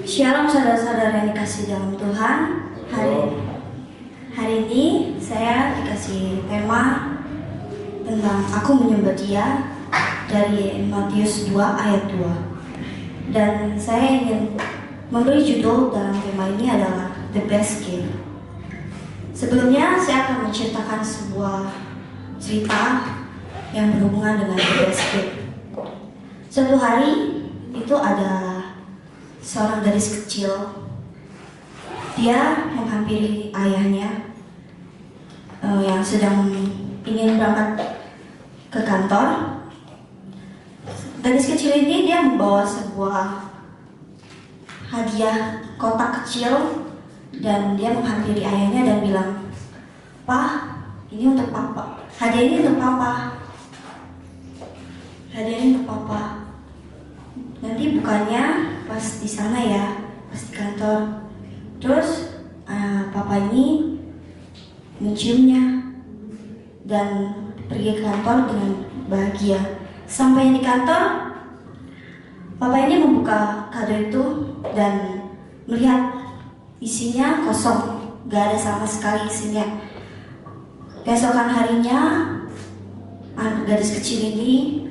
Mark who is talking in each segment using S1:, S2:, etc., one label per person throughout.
S1: Shalom saudara-saudara yang dikasih dalam Tuhan. Hari ini saya dikasih tema tentang aku menyembah Dia dari Matius 2 ayat 2. Dan saya ingin memberi judul dalam tema ini adalah The Best Gift. Sebelumnya saya akan menceritakan sebuah cerita yang berhubungan dengan The Best Gift. Suatu hari itu ada seorang gadis kecil. Dia menghampiri ayahnya yang sedang ingin berangkat ke kantor. Gadis kecil ini dia membawa sebuah hadiah kotak kecil dan dia menghampiri ayahnya dan bilang, "Pak, ini untuk Papa. Hadiah ini untuk Papa. Hadiah ini untuk Papa. Nanti bukannya pas di sana ya, pas di kantor." Terus Papa ini menciumnya dan pergi ke kantor dengan bahagia. Sampai di kantor, Papa ini membuka kado itu dan melihat isinya kosong, gak ada sama sekali isinya. Keesokan harinya, gadis kecil ini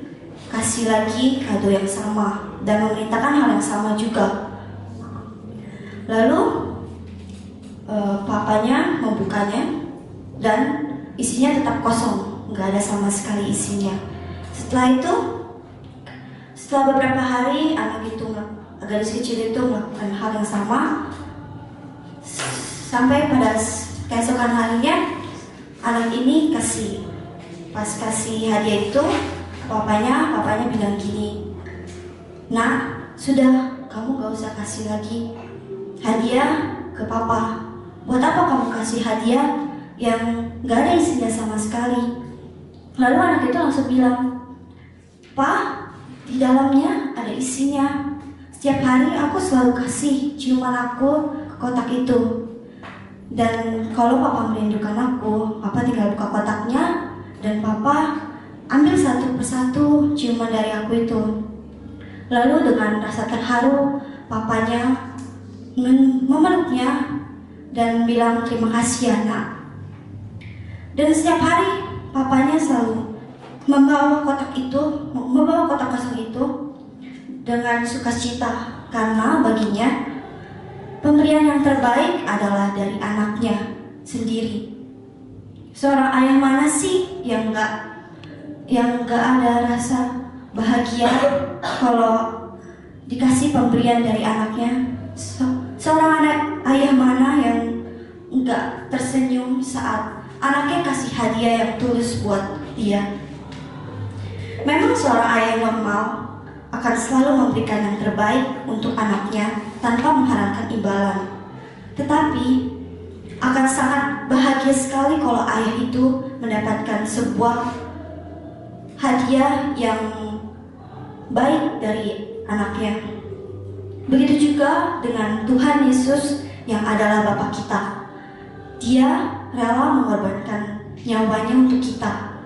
S1: kasih lagi kado yang sama dan memerintahkan hal yang sama juga. Lalu papanya membukanya dan isinya tetap kosong, nggak ada sama sekali isinya. Setelah beberapa hari gadis kecil itu melakukan hal yang sama sampai pada keesokan harinya anak ini pas kasih hadiah itu. Papanya bilang gini, "Nah, sudah, kamu gak usah kasih lagi hadiah ke Papa. Buat apa kamu kasih hadiah yang gak ada isinya sama sekali?" Lalu anak itu langsung bilang, "Pak, di dalamnya ada isinya. Setiap hari aku selalu kasih ciuman aku ke kotak itu. Dan kalau Papa merindukan aku, Papa tinggal buka kotaknya dan Papa ambil satu persatu ciuman dari aku itu." Lalu dengan rasa terharu, papanya memeluknya dan bilang, "Terima kasih ya, Nak." Dan setiap hari papanya selalu membawa kotak kosong itu dengan sukacita, karena baginya pemberian yang terbaik adalah dari anaknya sendiri. Seorang ayah mana sih yang gak ada rasa bahagia kalau dikasih pemberian dari anaknya? Seorang ayah mana yang gak tersenyum saat anaknya kasih hadiah yang tulus buat dia? Memang seorang ayah yang normal akan selalu memberikan yang terbaik untuk anaknya tanpa mengharapkan imbalan. Tetapi akan sangat bahagia sekali kalau ayah itu mendapatkan sebuah hadiah yang baik dari anaknya. Begitu juga dengan Tuhan Yesus yang adalah Bapa kita. Dia rela mengorbankan nyawanya untuk kita.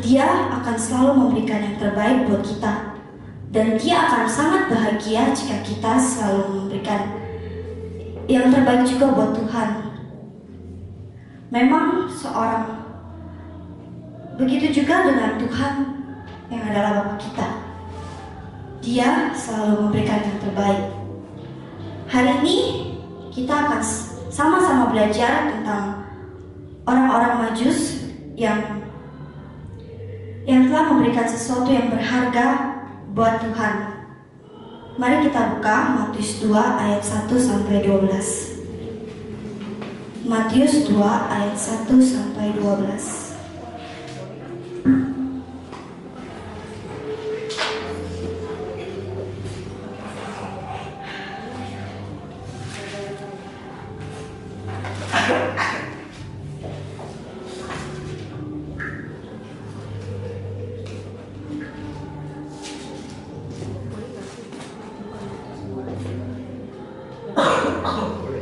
S1: Dia akan selalu memberikan yang terbaik buat kita. Dan dia akan sangat bahagia jika kita selalu memberikan yang terbaik juga buat Tuhan. Memang begitu juga dengan Tuhan yang adalah Bapa kita. Dia selalu memberikan yang terbaik. Hari ini kita akan sama-sama belajar tentang orang-orang Majus yang telah memberikan sesuatu yang berharga buat Tuhan. Mari kita buka Matius 2 ayat 1 sampai 12. Matius 2 ayat 1 sampai 12.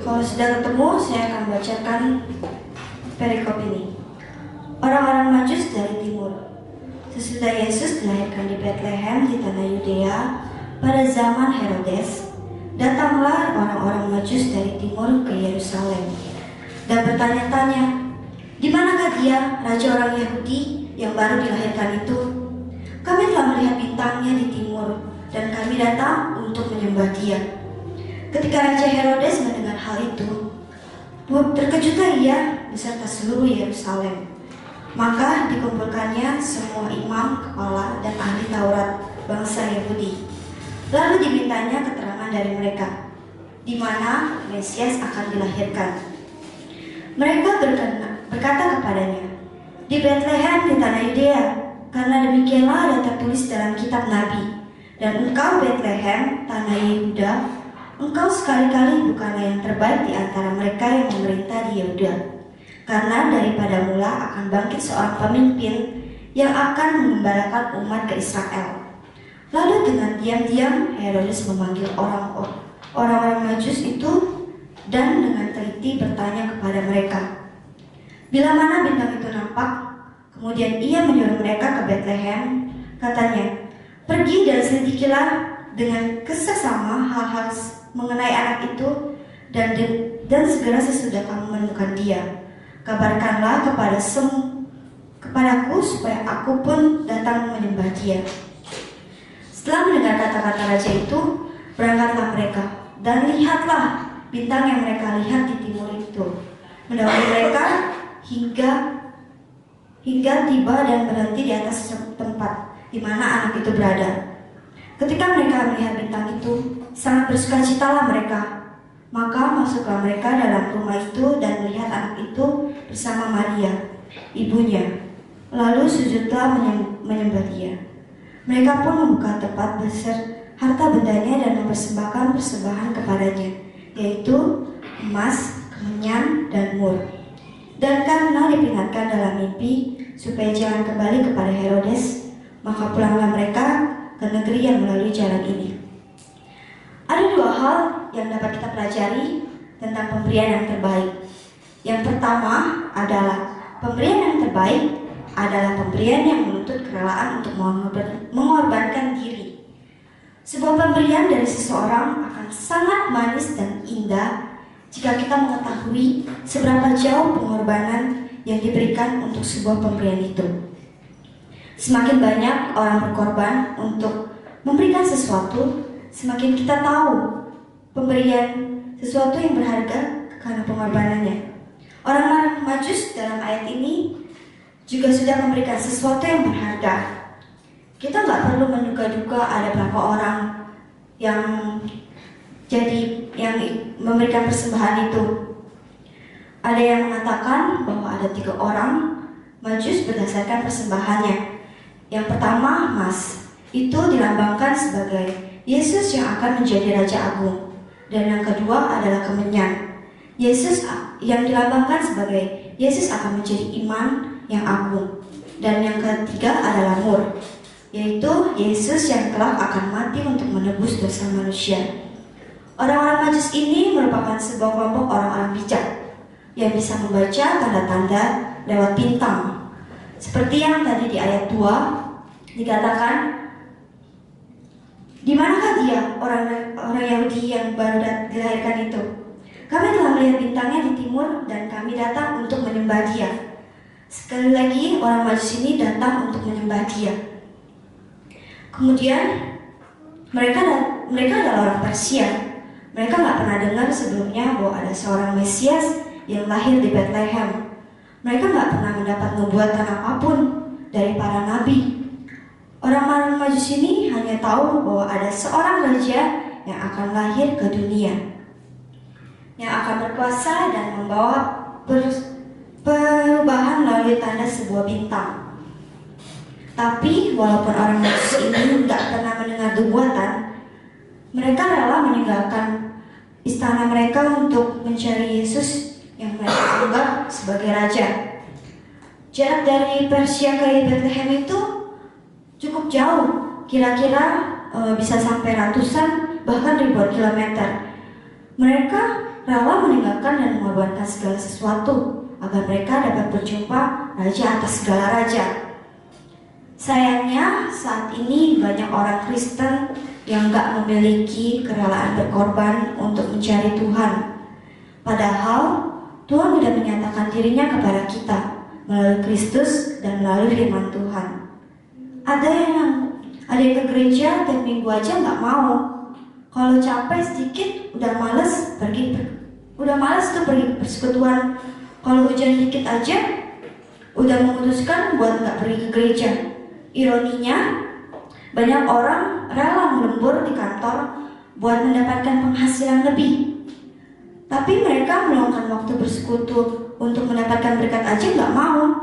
S1: Kalau sudah ketemu, saya akan bacakan perikop ini. Orang-orang Majus dari timur. Sesudah Yesus dilahirkan di Bethlehem di tanah Yudea, pada zaman Herodes, datanglah orang-orang Majus dari timur ke Yerusalem dan bertanya-tanya, "Di manakah dia, raja orang Yahudi yang baru dilahirkan itu? Kami telah melihat bintangnya di timur dan kami datang untuk menyembah dia." Ketika Raja Herodes mendengar hal itu, terkejutlah ia beserta seluruh Yerusalem. Maka dikumpulkannya semua imam, kepala, dan ahli Taurat bangsa Yahudi. Lalu dimintanya keterangan dari mereka, di mana Mesias akan dilahirkan. Mereka berkata kepadanya, "Di Betlehem di tanah Yudea, karena demikianlah ada tertulis dalam kitab Nabi. Dan engkau Betlehem, tanah Yehuda, engkau sekali-kali bukanlah yang terbaik di antara mereka yang memerintah di Yehuda. Karena daripada mula akan bangkit seorang pemimpin yang akan mengembalakan umat ke Israel." Lalu dengan diam-diam Herodes memanggil orang-orang Majus itu dan dengan teliti bertanya kepada mereka, "Bila mana bintang itu nampak?" Kemudian ia menyuruh mereka ke Betlehem. Katanya, "Pergi dan selidikilah dengan keseksama hal-hal mengenai anak itu, dan segera sesudah kamu menemukan dia, kabarkanlah kepadaku supaya aku pun datang menyembah dia." Setelah mendengar kata-kata raja itu, berangkatlah mereka, dan lihatlah bintang yang mereka lihat di timur itu mendahului mereka hingga tiba dan berhenti di atas tempat di mana anak itu berada. Ketika mereka melihat bintang itu, sangat bersukacitalah mereka. Maka masuklah mereka dalam rumah itu dan melihat anak itu bersama Maria, ibunya. Lalu sujudlah menyembah dia. Mereka pun membuka tempat besar harta bendanya dan mempersembahkan persembahan kepadanya, yaitu emas, kemenyan, dan mur. Dan karena diperingatkan dalam mimpi supaya jangan kembali kepada Herodes, maka pulanglah mereka ke negeri yang melalui jalan ini. Ada dua hal yang dapat kita pelajari tentang pemberian yang terbaik. Yang pertama adalah pemberian yang terbaik adalah pemberian yang menuntut kerelaan untuk mengorbankan diri. Sebuah pemberian dari seseorang akan sangat manis dan indah jika kita mengetahui seberapa jauh pengorbanan yang diberikan untuk sebuah pemberian itu. Semakin banyak orang berkorban untuk memberikan sesuatu, semakin kita tahu pemberian sesuatu yang berharga karena pengorbanannya. Orang-orang Majus dalam ayat ini juga sudah memberikan sesuatu yang berharga. Kita nggak perlu menduga-duga ada berapa orang yang memberikan persembahan itu. Ada yang mengatakan bahwa ada 3 orang Majus berdasarkan persembahannya. Yang pertama, emas. Itu dilambangkan sebagai Yesus yang akan menjadi Raja Agung. Dan yang kedua adalah kemenyan. Yesus yang dilambangkan sebagai Yesus akan menjadi iman yang agung. Dan yang ketiga adalah mur, yaitu Yesus yang telah akan mati untuk menebus dosa manusia. Orang-orang Majus ini merupakan sebuah kelompok orang-orang bijak yang bisa membaca tanda-tanda lewat bintang. Seperti yang tadi di ayat 2 dikatakan, "Di manakah dia, orang Yahudi yang baru dilahirkan itu? Kami telah melihat bintangnya di timur dan kami datang untuk menyembah dia." Sekali lagi orang Majus ini datang untuk menyembah dia. Kemudian mereka adalah orang Persia. Mereka nggak pernah dengar sebelumnya bahwa ada seorang Mesias yang lahir di Bethlehem. Mereka nggak pernah mendapat nubuatan apapun dari para nabi. Orang-orang Majus ini hanya tahu bahwa ada seorang raja yang akan lahir ke dunia, yang akan berkuasa dan membawa perubahan melalui tanda sebuah bintang. Tapi walaupun orang Majus ini nggak pernah mendengar nubuatan, mereka rela meninggalkan istana mereka untuk mencari Yesus yang mereka anggap sebagai raja. Jarak dari Persia ke Bethlehem itu cukup jauh, kira-kira bisa sampai ratusan bahkan ribuan kilometer. Mereka rela meninggalkan dan mengorbankan segala sesuatu agar mereka dapat berjumpa raja atas segala raja. Sayangnya saat ini banyak orang Kristen yang gak memiliki kerelaan berkorban untuk mencari Tuhan. Padahal Tuhan sudah menyatakan dirinya kepada kita melalui Kristus dan melalui firman Tuhan. Ada yang ke gereja tiap minggu aja gak mau. Kalau capek sedikit udah males tuh pergi ke persekutuan. Kalau hujan dikit aja udah memutuskan buat gak pergi ke gereja. Ironinya, banyak orang rela melembur di kantor buat mendapatkan penghasilan lebih. Tapi mereka meluangkan waktu bersekutu untuk mendapatkan berkat aja gak mau.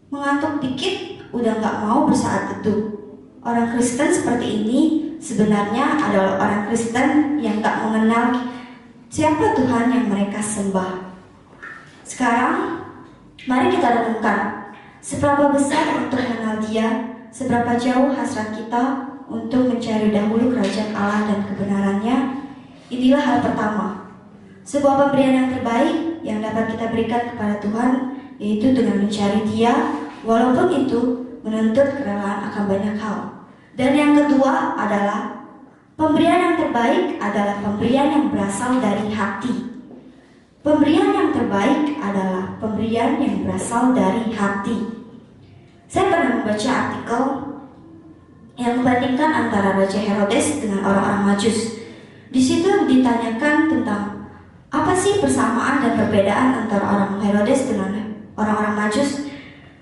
S1: Mengantuk dikit udah gak mau bersaat teduh. Orang Kristen seperti ini sebenarnya adalah orang Kristen yang gak mengenal siapa Tuhan yang mereka sembah. Sekarang, mari kita renungkan seberapa besar untuk mengenal Dia, seberapa jauh hasrat kita untuk mencari dahulu kerajaan Allah dan kebenarannya. Inilah hal pertama, sebuah pemberian yang terbaik yang dapat kita berikan kepada Tuhan, yaitu dengan mencari Dia, walaupun itu menuntut kerelaan akan banyak hal. Dan yang kedua adalah pemberian yang terbaik adalah pemberian yang berasal dari hati. Pemberian yang terbaik adalah pemberian yang berasal dari hati. Saya pernah membaca artikel yang membandingkan antara Raja Herodes dengan orang-orang Majus. Di situ ditanyakan tentang apa sih persamaan dan perbedaan antara orang Herodes dengan orang-orang Majus.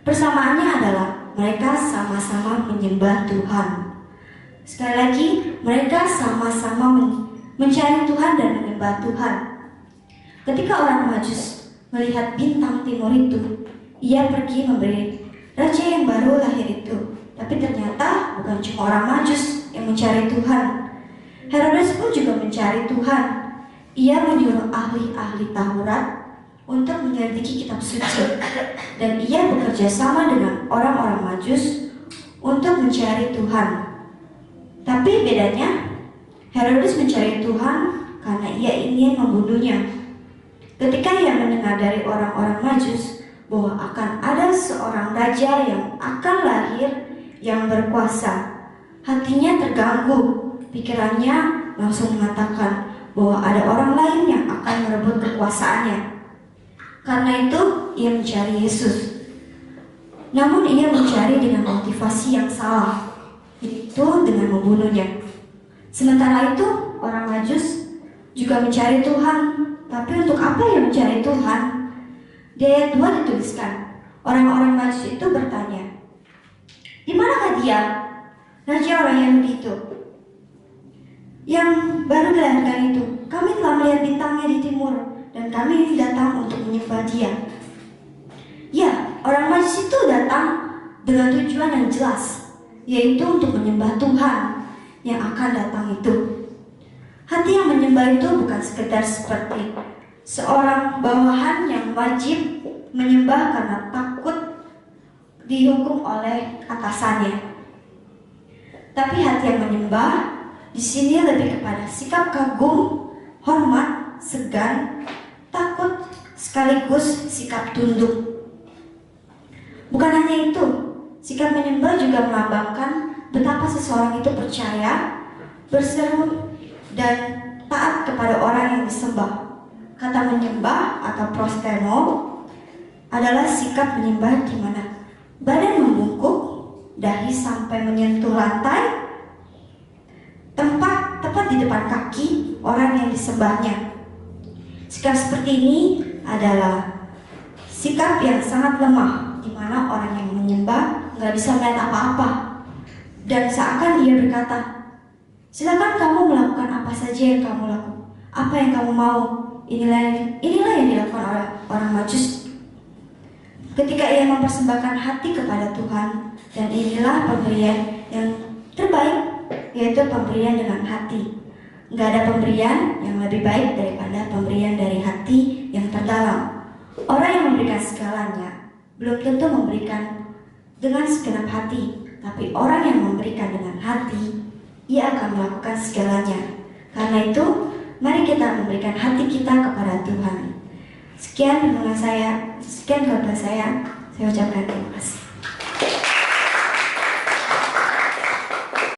S1: Persamaannya adalah mereka sama-sama menyembah Tuhan. Sekali lagi, mereka sama-sama mencari Tuhan dan menyembah Tuhan. Ketika orang Majus melihat bintang timur itu, ia pergi memberi raja yang baru lahir itu. Tapi ternyata bukan cuma orang Majus yang mencari Tuhan. Herodes pun juga mencari Tuhan. Ia menyuruh ahli-ahli Taurat untuk menyelidiki kitab suci, dan ia bekerja sama dengan orang-orang Majus untuk mencari Tuhan. Tapi bedanya, Herodes mencari Tuhan karena ia ingin membunuhnya. Ketika ia mendengar dari orang-orang Majus bahwa akan ada seorang raja yang akan lahir yang berkuasa, hatinya terganggu. Pikirannya langsung mengatakan bahwa ada orang lain yang akan merebut kekuasaannya. Karena itu, ia mencari Yesus. Namun ia mencari dengan motivasi yang salah, yaitu dengan membunuhnya. Sementara itu, orang Majus juga mencari Tuhan. Tapi untuk apa ia mencari Tuhan? Di ayat 2 dituliskan, orang-orang Majus itu bertanya, "Di manakah dia, raja orang Yahudi itu, yang baru dilahirkan itu? Kami telah melihat bintangnya di timur, dan kami datang untuk menyembah Dia." Ya, orang Majus itu datang dengan tujuan yang jelas, yaitu untuk menyembah Tuhan yang akan datang itu. Hati yang menyembah itu bukan sekedar seperti seorang bawahan yang wajib menyembah karena takut dihukum oleh atasannya. Tapi hati yang menyembah di sini lebih kepada sikap kagum, hormat, segan, takut, sekaligus sikap tunduk. Bukan hanya itu, sikap menyembah juga melambangkan betapa seseorang itu percaya, berseru, dan taat kepada orang yang disembah. Kata menyembah atau prosteno adalah sikap menyembah di mana badan membungkuk, dahi sampai menyentuh lantai, tepat di depan kaki orang yang disembahnya. Sikap seperti ini adalah sikap yang sangat lemah, di mana orang yang menyembah nggak bisa melihat apa-apa, dan seakan dia berkata, "Silakan kamu melakukan apa saja yang kamu lakukan, apa yang kamu mau." Inilah yang dilakukan oleh orang Majus ketika ia mempersembahkan hati kepada Tuhan. Dan inilah pemberian yang terbaik, yaitu pemberian dengan hati. Nggak ada pemberian yang lebih baik daripada pemberian dari hati yang terdalam. Orang yang memberikan segalanya belum tentu memberikan dengan segenap hati, tapi orang yang memberikan dengan hati, ia akan melakukan segalanya. Karena itu, mari kita memberikan hati kita kepada Tuhan. Sekian khotbah saya ucapkan terima kasih.